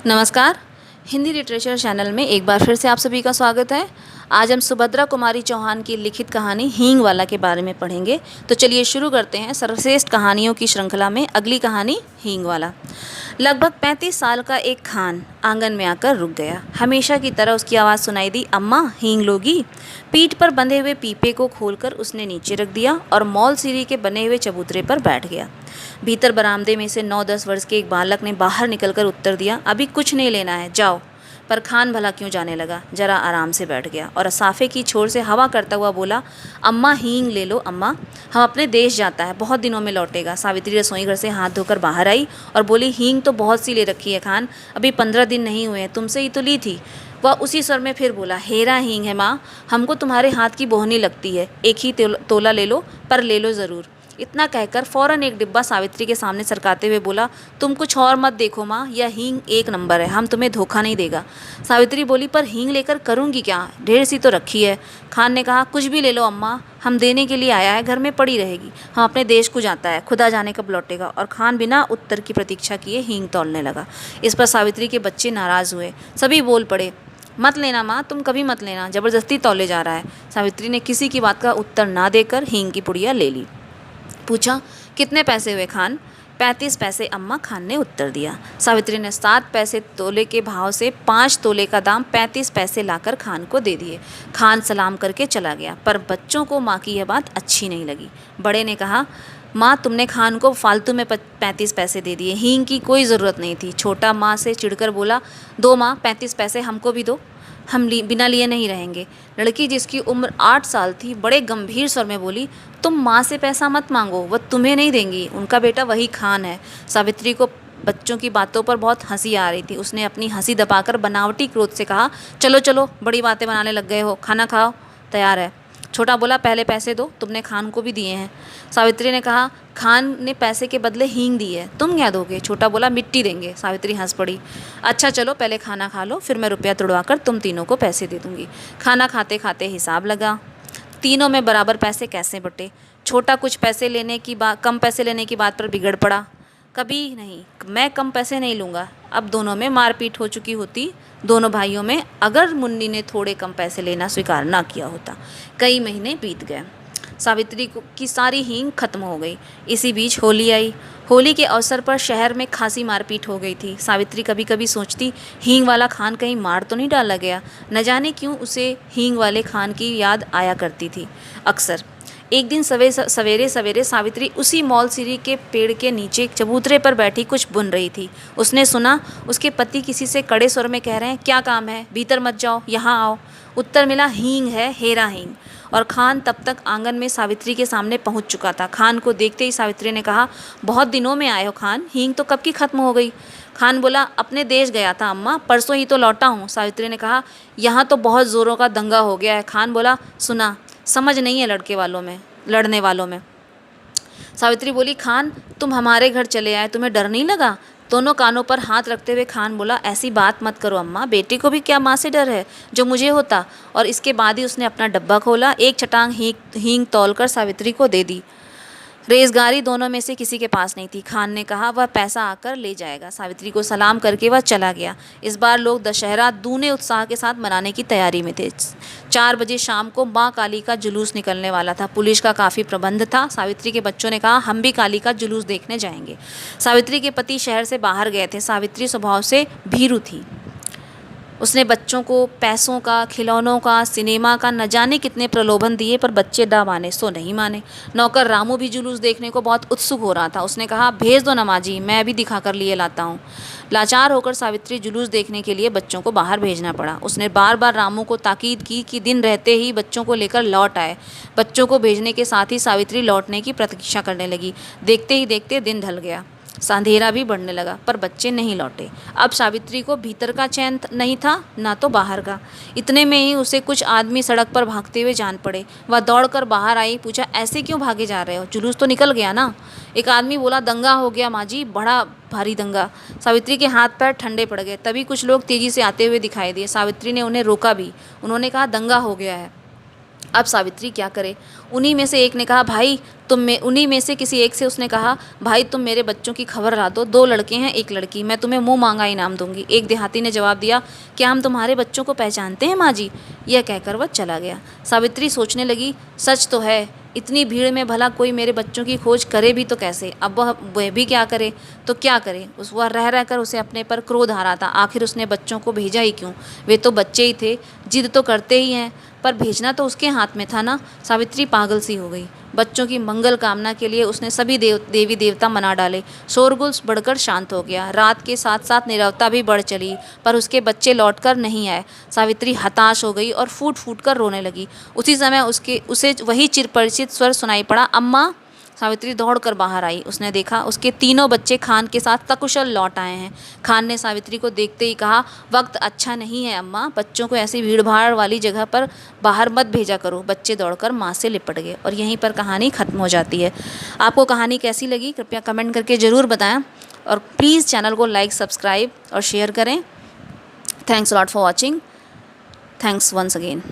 नमस्कार। Hindi literature channel में एक बार फिर से आप सभी का स्वागत है। आज हम सुभद्रा कुमारी चौहान की लिखित कहानी हींग वाला के बारे में पढ़ेंगे। तो चलिए शुरू करते हैं सर्वश्रेष्ठ कहानियों की श्रृंखला में अगली कहानी हींग वाला। लगभग 35 साल का एक खान आंगन में आकर रुक गया। हमेशा की तरह उसकी आवाज़ सुनाई दी, अम्मा हींग लोगी? पीठ पर बंधे हुए पीपे को खोलकर उसने नीचे रख दिया और मॉल सीढ़ी के बने हुए चबूतरे पर बैठ गया। भीतर बरामदे में से 9-10 वर्ष के एक बालक ने बाहर निकलकर उत्तर दिया, अभी कुछ नहीं लेना है, जाओ। पर खान भला क्यों जाने लगा, जरा आराम से बैठ गया और असाफे की छोर से हवा करता हुआ बोला, अम्मा हींग ले लो अम्मा, हम अपने देश जाता है, बहुत दिनों में लौटेगा। सावित्री रसोई घर से हाथ धोकर बाहर आई और बोली, हींग तो बहुत सी ले रखी है खान, अभी 15 दिन नहीं हुए हैं, तुमसे ही तो ली थी। वह उसी स्वर में फिर बोला, हेरा हींग है माँ, हमको तुम्हारे हाथ की बोहनी लगती है, एक ही तोला ले लो, पर ले लो ज़रूर। इतना कहकर फौरन एक डिब्बा सावित्री के सामने सरकाते हुए बोला, तुम कुछ और मत देखो माँ, यह हींग एक नंबर है, हम तुम्हें धोखा नहीं देगा। सावित्री बोली, पर हींग लेकर करूँगी क्या, ढेर सी तो रखी है। खान ने कहा, कुछ भी ले लो अम्मा, हम देने के लिए आया है, घर में पड़ी रहेगी, हम अपने देश को जाता है, खुदा जाने कब लौटेगा। और खान बिना उत्तर की प्रतीक्षा किए हींग तौलने लगा। इस पर सावित्री के बच्चे नाराज़ हुए, सभी बोल पड़े, मत लेना माँ, तुम कभी मत लेना, ज़बरदस्ती तौले जा रहा है। सावित्री ने किसी की बात का उत्तर ना देकर हींग की पुड़िया ले ली। पूछा, कितने पैसे हुए खान? 35 पैसे अम्मा, खान ने उत्तर दिया। सावित्री ने 7 पैसे तोले के भाव से 5 तोले का दाम 35 पैसे लाकर खान को दे दिए। खान सलाम करके चला गया, पर बच्चों को माँ की यह बात अच्छी नहीं लगी। बड़े ने कहा, माँ तुमने खान को फालतू में 35 पैसे दे दिए, हींग की कोई ज़रूरत नहीं थी। छोटा माँ से चिढ़कर बोला, दो माँ, 35 पैसे हमको भी दो, हम बिना लिए नहीं रहेंगे। लड़की जिसकी उम्र 8 साल थी बड़े गंभीर स्वर में बोली, तुम माँ से पैसा मत मांगो, वह तुम्हें नहीं देंगी, उनका बेटा वही खान है। सावित्री को बच्चों की बातों पर बहुत हंसी आ रही थी। उसने अपनी हंसी दबाकर बनावटी क्रोध से कहा, चलो चलो, बड़ी बातें बनाने लग गए हो, खाना खाओ, तैयार है। छोटा बोला, पहले पैसे दो, तुमने खान को भी दिए हैं। सावित्री ने कहा, खान ने पैसे के बदले हींग दी है, तुम क्या दोगे? छोटा बोला, मिट्टी देंगे। सावित्री हंस पड़ी। अच्छा चलो, पहले खाना खा लो, फिर मैं रुपया तुड़वा कर तुम तीनों को पैसे दे दूंगी। खाना खाते खाते हिसाब लगा, तीनों में बराबर पैसे कैसे बटे। छोटा कुछ पैसे लेने की बात, कम पैसे लेने की बात पर बिगड़ पड़ा, कभी नहीं, मैं कम पैसे नहीं लूँगा। अब दोनों में मारपीट हो चुकी होती, दोनों भाइयों में, अगर मुन्नी ने थोड़े कम पैसे लेना स्वीकार ना किया होता। कई महीने बीत गए, सावित्री की सारी हींग खत्म हो गई। इसी बीच होली आई। होली के अवसर पर शहर में खासी मारपीट हो गई थी। सावित्री कभी कभी सोचती, हींग वाला खान कहीं मार तो नहीं डाला गया। न जाने क्यों उसे हींग वाले खान की याद आया करती थी अक्सर। एक दिन सवेरे सवेरे सावित्री उसी मॉल सीरी के पेड़ के नीचे चबूतरे पर बैठी कुछ बुन रही थी। उसने सुना उसके पति किसी से कड़े स्वर में कह रहे हैं, क्या काम है, भीतर मत जाओ, यहाँ आओ। उत्तर मिला, हींग है, हेरा हींग। और खान तब तक आंगन में सावित्री के सामने पहुंच चुका था। खान को देखते ही सावित्री ने कहा, बहुत दिनों में आए हो खान, हींग तो कब की खत्म हो गई। खान बोला, अपने देश गया था अम्मा, परसों ही तो लौटा हूँ। सावित्री ने कहा, यहाँ तो बहुत ज़ोरों का दंगा हो गया है। खान बोला, सुना, समझ नहीं है लड़ने वालों में। सावित्री बोली, खान तुम हमारे घर चले आए, तुम्हें डर नहीं लगा? दोनों कानों पर हाथ रखते हुए खान बोला, ऐसी बात मत करो अम्मा, बेटे को भी क्या माँ से डर है जो मुझे होता। और इसके बाद ही उसने अपना डब्बा खोला, एक छटांग हींग तौलकर सावित्री को दे दी। रेजगारी दोनों में से किसी के पास नहीं थी। खान ने कहा, वह पैसा आकर ले जाएगा। सावित्री को सलाम करके वह चला गया। इस बार लोग दशहरा दूने उत्साह के साथ मनाने की तैयारी में थे। 4 बजे शाम को माँ काली का जुलूस निकलने वाला था। पुलिस का काफ़ी प्रबंध था। सावित्री के बच्चों ने कहा, हम भी काली का जुलूस देखने जाएंगे। सावित्री के पति शहर से बाहर गए थे। सावित्री स्वभाव से भीरू थी। उसने बच्चों को पैसों का, खिलौनों का, सिनेमा का न जाने कितने प्रलोभन दिए, पर बच्चे ना माने सो नहीं माने। नौकर रामू भी जुलूस देखने को बहुत उत्सुक हो रहा था। उसने कहा, भेज दो नमाजी, मैं भी दिखा कर लिए लाता हूँ। लाचार होकर सावित्री जुलूस देखने के लिए बच्चों को बाहर भेजना पड़ा। उसने बार बार रामू को ताकीद की कि दिन रहते ही बच्चों को लेकर लौट आए। बच्चों को भेजने के साथ ही सावित्री लौटने की प्रतीक्षा करने लगी। देखते ही देखते दिन ढल गया, अंधेरा भी बढ़ने लगा, पर बच्चे नहीं लौटे। अब सावित्री को भीतर का चैन नहीं था, ना तो बाहर का। इतने में ही उसे कुछ आदमी सड़क पर भागते हुए जान पड़े। वह दौड़कर बाहर आई, पूछा, ऐसे क्यों भागे जा रहे हो, जुलूस तो निकल गया ना? एक आदमी बोला, दंगा हो गया माँ जी, बड़ा भारी दंगा। सावित्री के हाथ पैर ठंडे पड़ गए। तभी कुछ लोग तेजी से आते हुए दिखाई दिए। सावित्री ने उन्हें रोका भी। उन्होंने कहा, दंगा हो गया है। अब सावित्री क्या करे? उन्हीं में से एक ने कहा, भाई उन्हीं में से किसी एक से उसने कहा, भाई तुम मेरे बच्चों की खबर ला दो, 2 लड़के हैं 1 लड़की, मैं तुम्हें मुंह मांगा इनाम दूंगी। एक देहाती ने जवाब दिया, क्या हम तुम्हारे बच्चों को पहचानते हैं माँ जी? यह कहकर वह चला गया। सावित्री सोचने लगी, सच तो है, इतनी भीड़ में भला कोई मेरे बच्चों की खोज करे भी तो कैसे? अब वह भी क्या करे तो क्या करे? वह रह रह कर उसे अपने पर क्रोध आ रहा था। आखिर उसने बच्चों को भेजा ही क्यों? वे तो बच्चे ही थे, जिद तो करते ही हैं, पर भेजना तो उसके हाथ में था ना। सावित्री पागल सी हो गई। बच्चों की मंगल कामना के लिए उसने सभी देवी देवता मना डाले। शोरगुल बढ़कर शांत हो गया। रात के साथ साथ नीरवता भी बढ़ चली, पर उसके बच्चे लौटकर नहीं आए। सावित्री हताश हो गई और फूट फूट कर रोने लगी। उसी समय उसे वही चिरपरिचित स्वर सुनाई पड़ा, अम्मा। सावित्री दौड़कर बाहर आई। उसने देखा उसके तीनों बच्चे खान के साथ सकुशल लौट आए हैं। खान ने सावित्री को देखते ही कहा, वक्त अच्छा नहीं है अम्मा, बच्चों को ऐसी भीड़ भाड़ वाली जगह पर बाहर मत भेजा करो। बच्चे दौड़कर माँ से लिपट गए और यहीं पर कहानी ख़त्म हो जाती है। आपको कहानी कैसी लगी कृपया कमेंट करके ज़रूर बताएं और प्लीज़ चैनल को लाइक, सब्सक्राइब और शेयर करें। Thanks lot for watching. Thanks once again.